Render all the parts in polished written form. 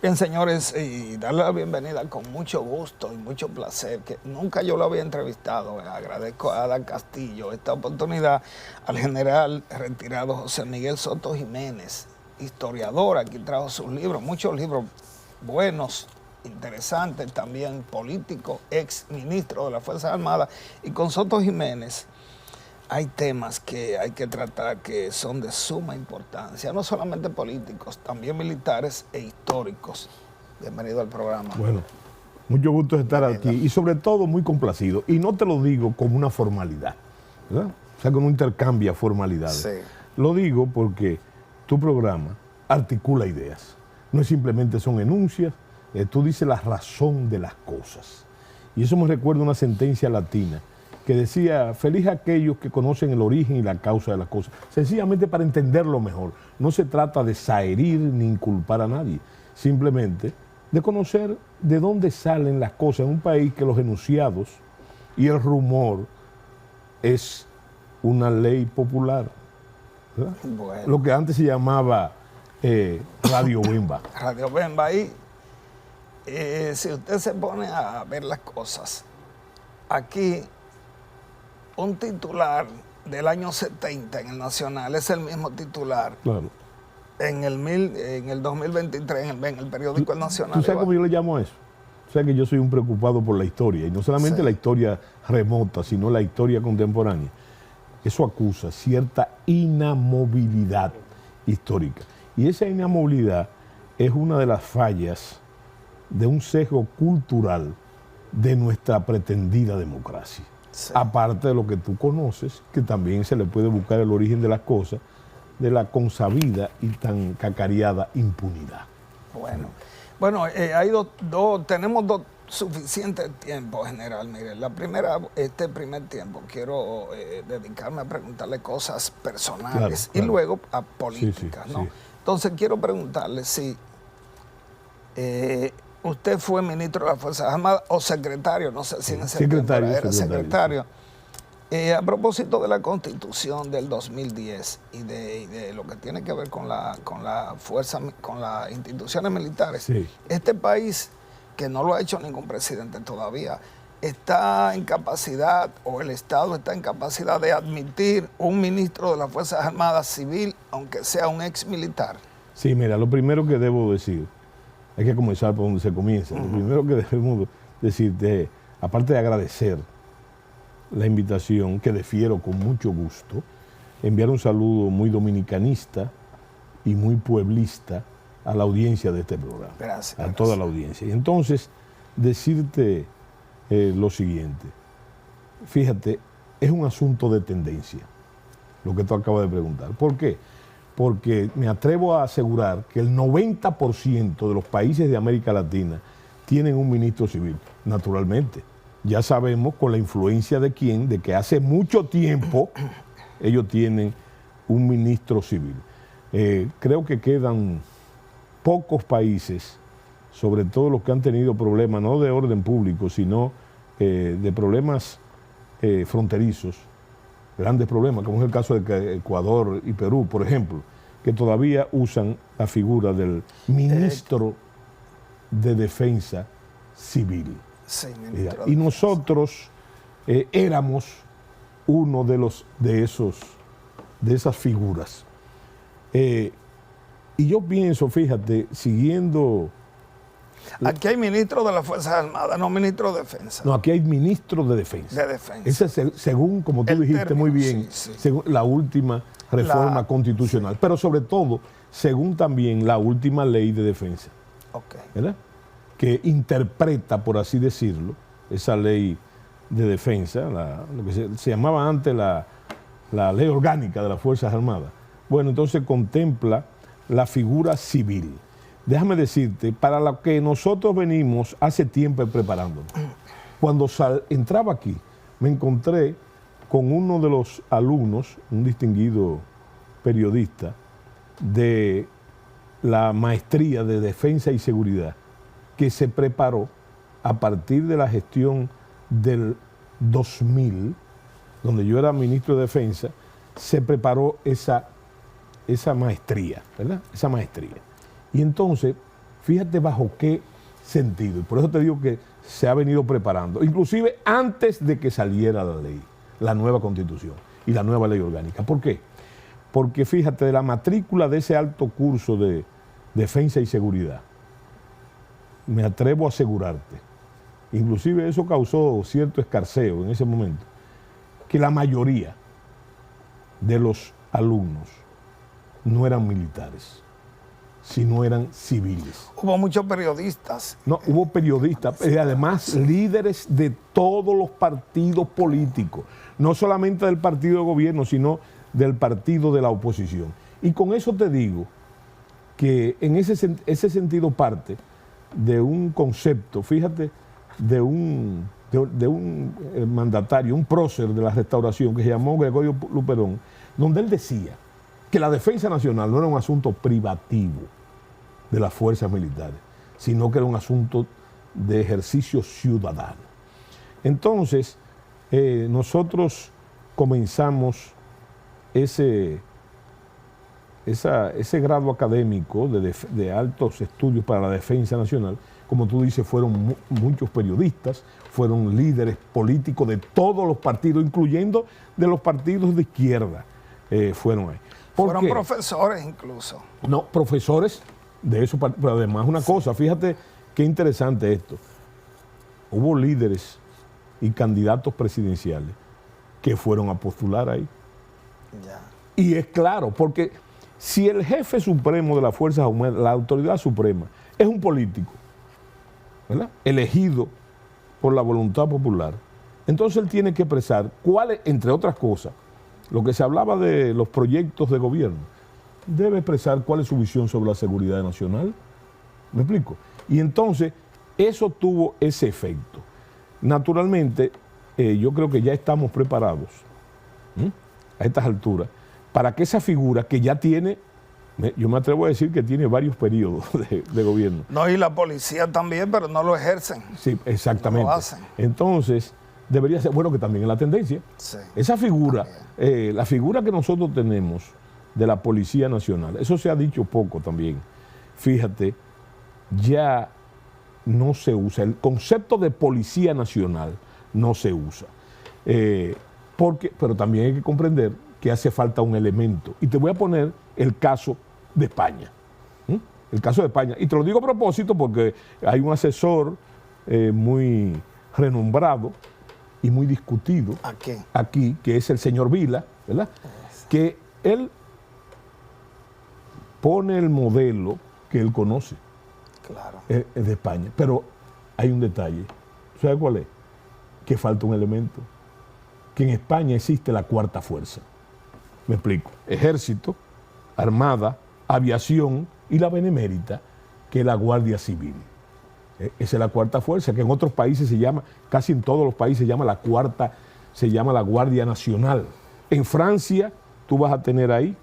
Bien, señores, y darle la bienvenida con mucho gusto y mucho placer, que nunca yo lo había entrevistado. Agradezco a Ada Castillo esta oportunidad, al general retirado José Miguel Soto Jiménez, historiador. Aquí trajo sus libros, muchos libros buenos, interesantes, también político, ex ministro de las Fuerzas Armadas. Y con Soto Jiménez hay temas que hay que tratar que son de suma importancia, no solamente políticos, también militares e históricos. Bienvenido al programa. Bueno, mucho gusto estar aquí y sobre todo muy complacido. Y no te lo digo como una formalidad, ¿verdad? O sea, que uno intercambia formalidades. Sí. Lo digo porque tu programa articula ideas. No es simplemente son enuncias, tú dices la razón de las cosas. Y eso me recuerda una sentencia latina que decía, feliz aquellos que conocen el origen y la causa de las cosas, sencillamente para entenderlo mejor. No se trata de zaherir ni inculpar a nadie, simplemente de conocer de dónde salen las cosas en un país que los enunciados y el rumor es una ley popular, ¿verdad? Bueno. Lo que antes se llamaba Radio Bemba. Radio Bemba. Y si usted se pone a ver las cosas, aquí un titular del año 70 en el Nacional es el mismo titular. Claro. En el 2023, en el periódico El Nacional. ¿Tú sabes cómo yo le llamo a eso? O sea que yo soy un preocupado por la historia, y no solamente la historia remota, sino la historia contemporánea. Eso acusa cierta inamovilidad histórica. Y esa inamovilidad es una de las fallas de un sesgo cultural de nuestra pretendida democracia. Sí. Aparte de lo que tú conoces, que también se le puede buscar el origen de las cosas, de la consabida y tan cacareada impunidad. Bueno, tenemos dos suficientes tiempos, general. Mire, este primer tiempo quiero dedicarme a preguntarle cosas personales, claro. Y luego a políticas, ¿no? Sí. Entonces quiero preguntarle si usted fue ministro de las Fuerzas Armadas o secretario, no sé si en ese tiempo era secretario. A propósito de la Constitución del 2010 y de lo que tiene que ver con las instituciones militares, sí. Este país, que no lo ha hecho ningún presidente todavía, está en capacidad, o el Estado está en capacidad de admitir un ministro de las Fuerzas Armadas civil, aunque sea un ex militar. Sí, mira, lo primero que debo decir, hay que comenzar por donde se comienza. Lo primero que debemos decirte, aparte de agradecer la invitación, que defiero con mucho gusto, enviar un saludo muy dominicanista y muy pueblista a la audiencia de este programa. Gracias. A toda la audiencia. Y entonces, decirte lo siguiente. Fíjate, es un asunto de tendencia, lo que tú acabas de preguntar. ¿Por qué? Porque me atrevo a asegurar que el 90% de los países de América Latina tienen un ministro civil, naturalmente. Ya sabemos con la influencia de quién, de que hace mucho tiempo ellos tienen un ministro civil. Creo que quedan pocos países, sobre todo los que han tenido problemas, no de orden público, sino de problemas fronterizos, grandes problemas, como es el caso de Ecuador y Perú, por ejemplo, que todavía usan la figura del ministro de Defensa Civil. Sí, y nosotros éramos uno de esas figuras. Y yo pienso, fíjate, siguiendo... Aquí hay ministro de las Fuerzas Armadas, no ministro de Defensa. No, aquí hay ministro de Defensa. De Defensa. Ese es según, como tú dijiste término, muy bien, sí. Según la última reforma constitucional. Sí. Pero sobre todo, según también la última ley de defensa. Okay. ¿Verdad? Que interpreta, por así decirlo, esa ley de defensa, lo que se llamaba antes la ley orgánica de las Fuerzas Armadas. Bueno, entonces contempla la figura civil. Déjame decirte, para lo que nosotros venimos hace tiempo preparándonos. Cuando entraba aquí, me encontré con uno de los alumnos, un distinguido periodista, de la maestría de Defensa y Seguridad, que se preparó a partir de la gestión del 2000, donde yo era ministro de Defensa, se preparó esa maestría, ¿verdad? Esa maestría. Y entonces Fíjate bajo qué sentido. Y por eso te digo que se ha venido preparando, inclusive antes de que saliera la ley, la nueva Constitución y la nueva ley orgánica. ¿Por qué? Porque fíjate, de la matrícula de ese alto curso de defensa y seguridad, me atrevo a asegurarte, inclusive eso causó cierto escarceo en ese momento, que la mayoría de los alumnos no eran militares, sino eran civiles. Hubo muchos periodistas. No, hubo periodistas, y además líderes de todos los partidos políticos, no solamente del partido de gobierno, sino del partido de la oposición. Y con eso te digo que en ese sentido parte de un concepto, fíjate, de un mandatario, un prócer de la restauración que se llamó Gregorio Luperón, donde él decía que la defensa nacional no era un asunto privativo de las fuerzas militares, sino que era un asunto de ejercicio ciudadano. Entonces, nosotros comenzamos ese grado académico de altos estudios para la defensa nacional. Como tú dices, fueron muchos periodistas, fueron líderes políticos de todos los partidos, incluyendo de los partidos de izquierda, fueron ahí. Fueron profesores incluso. No, profesores de eso, pero además una cosa, fíjate qué interesante esto. Hubo líderes y candidatos presidenciales que fueron a postular ahí. Ya. Y es claro, porque si el jefe supremo de las Fuerzas Armadas, la autoridad suprema, es un político, ¿verdad?, elegido por la voluntad popular, entonces él tiene que expresar cuáles, entre otras cosas, lo que se hablaba de los proyectos de gobierno, debe expresar cuál es su visión sobre la seguridad nacional. ¿Me explico? Y entonces eso tuvo ese efecto. Naturalmente, yo creo que ya estamos preparados a estas alturas para que esa figura que ya tiene, yo me atrevo a decir que tiene varios periodos de gobierno. No, y la policía también, pero no lo ejercen. Sí, exactamente. No lo hacen. Entonces, debería ser, bueno, que también es la tendencia. Sí, esa figura, la figura que nosotros tenemos de la Policía Nacional, eso se ha dicho poco también. Fíjate, ya no se usa. El concepto de Policía Nacional no se usa. Pero también hay que comprender que hace falta un elemento. Y te voy a poner el caso de España. El caso de España. Y te lo digo a propósito porque hay un asesor muy renombrado y muy discutido aquí, que es el señor Vila, ¿verdad? Que él pone el modelo que él conoce, claro, de España. Pero hay un detalle. ¿Sabes cuál es? Que falta un elemento. Que en España existe la cuarta fuerza. Me explico. Ejército, Armada, Aviación y la Benemérita, que es la Guardia Civil. Esa es la cuarta fuerza, que en otros países se llama, casi en todos los países se llama la Guardia Nacional. En Francia, tú vas a tener ahí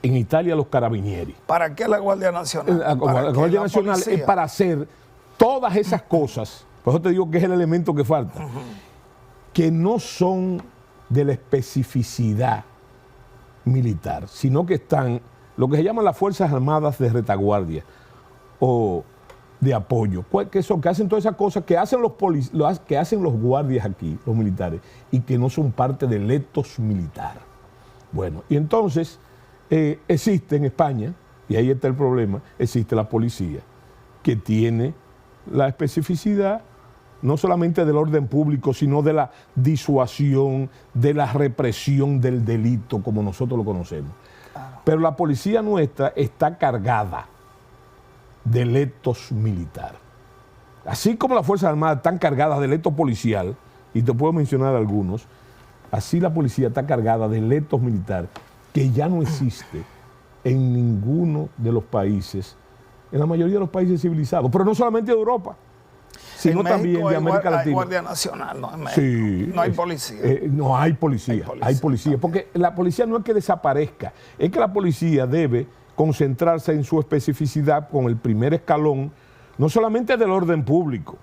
en Italia los Carabinieri. ¿Para qué la Guardia Nacional? La Guardia Nacional es para hacer todas esas cosas. Por eso te digo que es el elemento que falta. Que no son de la especificidad militar, sino que están lo que se llaman las Fuerzas Armadas de retaguardia o de apoyo, que hacen todas esas cosas que hacen que hacen los guardias aquí, los militares, y que no son parte del etos militar. Bueno, y entonces existe en España, y ahí está el problema, existe la policía, que tiene la especificidad no solamente del orden público, sino de la disuasión, de la represión del delito, como nosotros lo conocemos. Claro. Pero la policía nuestra está cargada del etos militar. Así como las Fuerzas Armadas están cargadas del etos policial, y te puedo mencionar algunos, así la policía está cargada del etos militar, que ya no existe en ninguno de los países, en la mayoría de los países civilizados, pero no solamente de Europa, sino también de América Latina. Hay Guardia Nacional, no en México. Sí, no hay policía. No hay policía, hay policía, porque la policía no es que desaparezca, es que la policía debe concentrarse en su especificidad con el primer escalón, no solamente del orden público,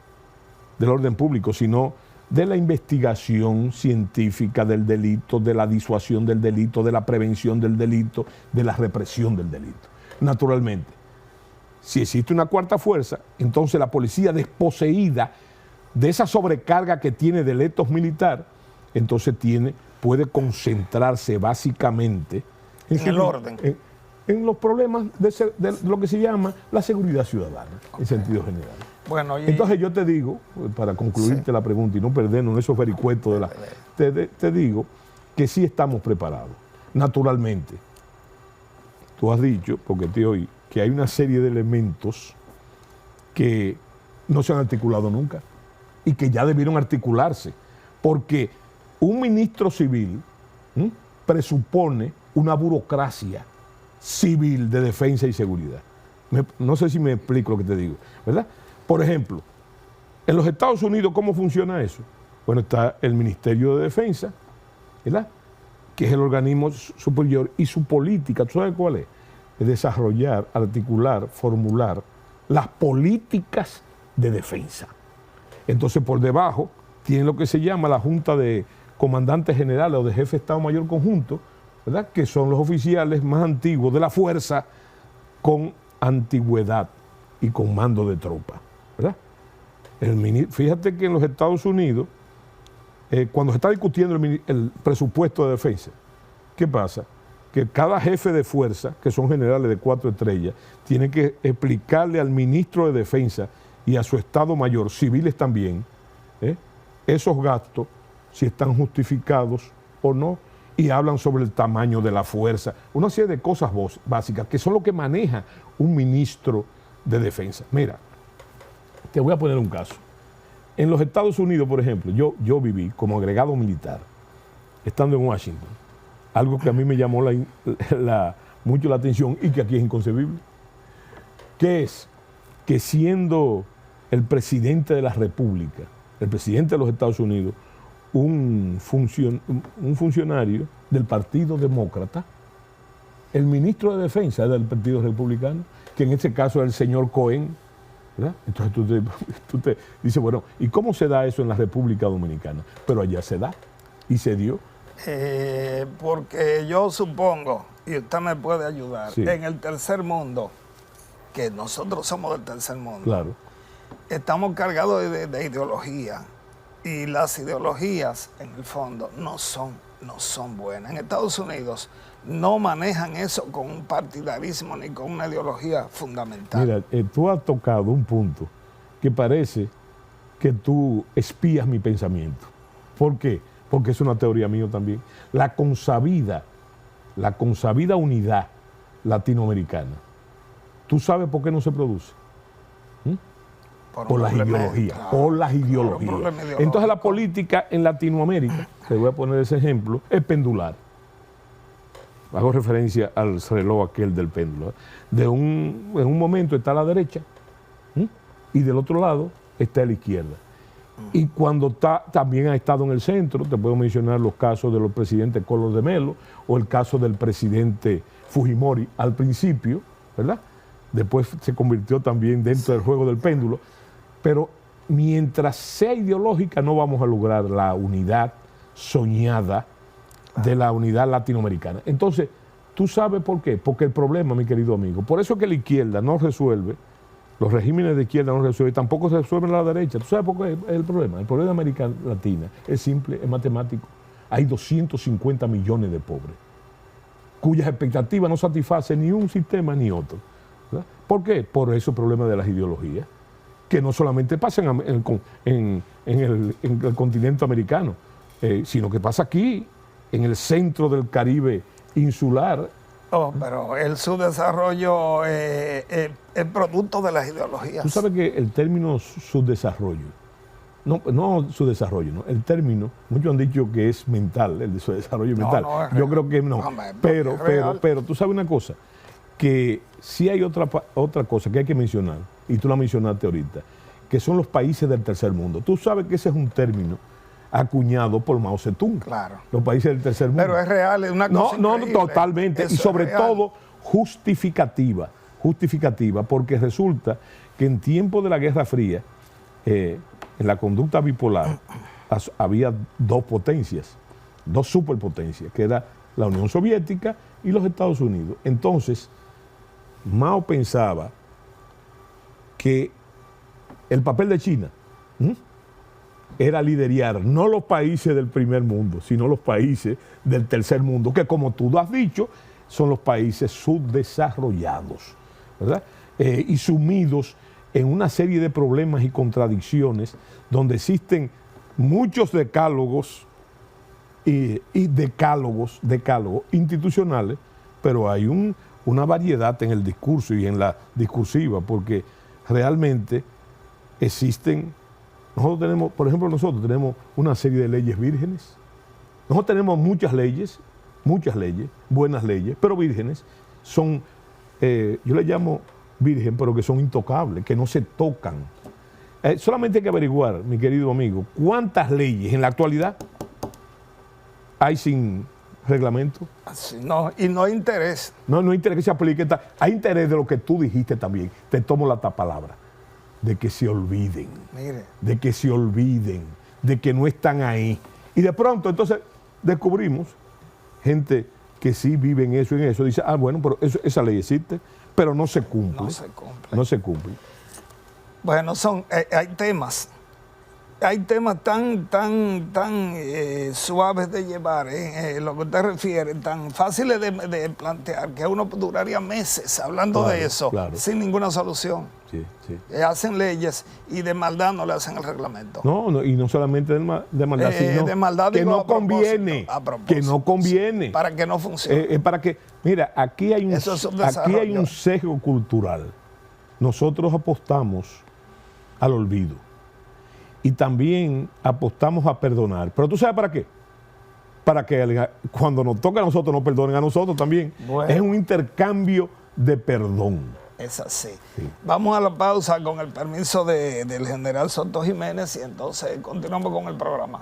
sino de la investigación científica del delito, de la disuasión del delito, de la prevención del delito, de la represión del delito. Naturalmente, si existe una cuarta fuerza, entonces la policía desposeída de esa sobrecarga que tiene del ethos militar, entonces puede concentrarse básicamente en el orden. En los problemas de lo que se llama la seguridad ciudadana, en sentido general. Bueno, entonces yo te digo, para concluirte la pregunta y no perdernos en esos vericuetos, te digo que sí estamos preparados, naturalmente. Tú has dicho, porque te oí, que hay una serie de elementos que no se han articulado nunca y que ya debieron articularse, porque un ministro civil presupone una burocracia civil de defensa y seguridad. No sé si me explico lo que te digo, ¿verdad? Por ejemplo, en los Estados Unidos, ¿cómo funciona eso? Bueno, está el Ministerio de Defensa, ¿verdad?, que es el organismo superior, y su política, ¿tú sabes cuál es? Es desarrollar, articular, formular las políticas de defensa. Entonces, por debajo, tiene lo que se llama la Junta de Comandantes Generales o de Jefe de Estado Mayor Conjunto, ¿verdad?, que son los oficiales más antiguos de la fuerza con antigüedad y con mando de tropa, ¿verdad? Fíjate que en los Estados Unidos, cuando se está discutiendo el presupuesto de defensa, ¿qué pasa? Que cada jefe de fuerza, que son generales de 4 estrellas, tiene que explicarle al ministro de Defensa y a su Estado Mayor, civiles también, esos gastos, si están justificados o no, y hablan sobre el tamaño de la fuerza, una serie de cosas básicas que son lo que maneja un ministro de Defensa. Mira, te voy a poner un caso. En los Estados Unidos, por ejemplo, yo viví como agregado militar, estando en Washington, algo que a mí me llamó mucho la atención y que aquí es inconcebible, que es que siendo el presidente de la República, el presidente de los Estados Unidos, un funcionario del Partido Demócrata, el ministro de Defensa es del Partido Republicano, que en este caso es el señor Cohen, ¿verdad? Entonces tú te dices, bueno, ¿y cómo se da eso en la República Dominicana? Pero allá se da y se dio. Porque yo supongo, y usted me puede ayudar, sí, en el tercer mundo, que nosotros somos del tercer mundo, claro, estamos cargados de ideología, y las ideologías, en el fondo, no son buenas. En Estados Unidos no manejan eso con un partidarismo ni con una ideología fundamental. Mira, tú has tocado un punto que parece que tú espías mi pensamiento. ¿Por qué? Porque es una teoría mía también. La consabida unidad latinoamericana, ¿tú sabes por qué no se produce? Por las ideologías. Claro, por las ideologías. Entonces la política en Latinoamérica, te voy a poner ese ejemplo, es pendular. Hago referencia al reloj aquel del péndulo. En un momento está a la derecha y del otro lado está a la izquierda. Y cuando también ha estado en el centro, te puedo mencionar los casos de los presidentes Collor de Mello o el caso del presidente Fujimori al principio, ¿verdad? Después se convirtió también dentro del juego del péndulo. Pero mientras sea ideológica no vamos a lograr la unidad soñada de la unidad latinoamericana. Entonces, ¿tú sabes por qué? Porque el problema, mi querido amigo, por eso es que la izquierda no resuelve, los regímenes de izquierda no resuelven, tampoco se resuelven a la derecha. ¿Tú sabes por qué es el problema? El problema de América Latina es simple, es matemático. Hay 250 millones de pobres, cuyas expectativas no satisfacen ni un sistema ni otro, ¿verdad? ¿Por qué? Por esos problemas de las ideologías, que no solamente pasan en el continente americano, sino que pasa aquí, en el centro del Caribe insular. Pero el subdesarrollo es producto de las ideologías. Tú sabes que el término subdesarrollo, no subdesarrollo, ¿no? El término, muchos han dicho que es mental, el de subdesarrollo mental. Yo creo que no. Pero tú sabes una cosa, que sí hay otra cosa que hay que mencionar, y tú la mencionaste ahorita, que son los países del tercer mundo. Tú sabes que ese es un término acuñado por Mao Zedong. Claro. Los países del tercer mundo. Pero es real, es una cosa increíble. Totalmente. Eso y sobre todo justificativa, porque resulta que en tiempos de la Guerra Fría, en la conducta bipolar, había dos potencias, dos superpotencias, que era la Unión Soviética y los Estados Unidos. Entonces, Mao pensaba que el papel de China era liderar no los países del primer mundo, sino los países del tercer mundo, que como tú lo has dicho, son los países subdesarrollados, ¿verdad? Y sumidos en una serie de problemas y contradicciones donde existen muchos decálogos y decálogos institucionales, pero hay una variedad en el discurso y en la discursiva, porque realmente existen, nosotros tenemos, por ejemplo, nosotros tenemos una serie de leyes vírgenes, nosotros tenemos muchas leyes, buenas leyes, pero vírgenes, son, yo le llamo virgen, pero que son intocables, que no se tocan. Solamente hay que averiguar, mi querido amigo, cuántas leyes en la actualidad hay sin reglamento. No, y no hay interés. No hay interés que se aplique. Hay interés de lo que tú dijiste también. Te tomo la palabra. De que se olviden. Mire. De que se olviden. De que no están ahí. Y de pronto, entonces, descubrimos gente que sí vive en eso. Dice, bueno, pero esa ley existe, pero no se cumple. No se cumple. No se cumple. Bueno, hay temas tan suaves de llevar, lo que usted refiere, tan fáciles de plantear, que uno duraría meses hablando de eso, sin ninguna solución. Sí. Hacen leyes y de maldad no le hacen el reglamento. No, y no solamente de maldad, sino de maldad, que digo, no conviene. Que no conviene. Para que no funcione. Para que, mira, aquí hay un sesgo cultural. Nosotros apostamos al olvido. Y también apostamos a perdonar. Pero ¿tú sabes para qué? Para que cuando nos toca a nosotros nos perdonen a nosotros también. Bueno, es un intercambio de perdón. Es así. Sí. Vamos a la pausa con el permiso del general Soto Jiménez y entonces continuamos con el programa.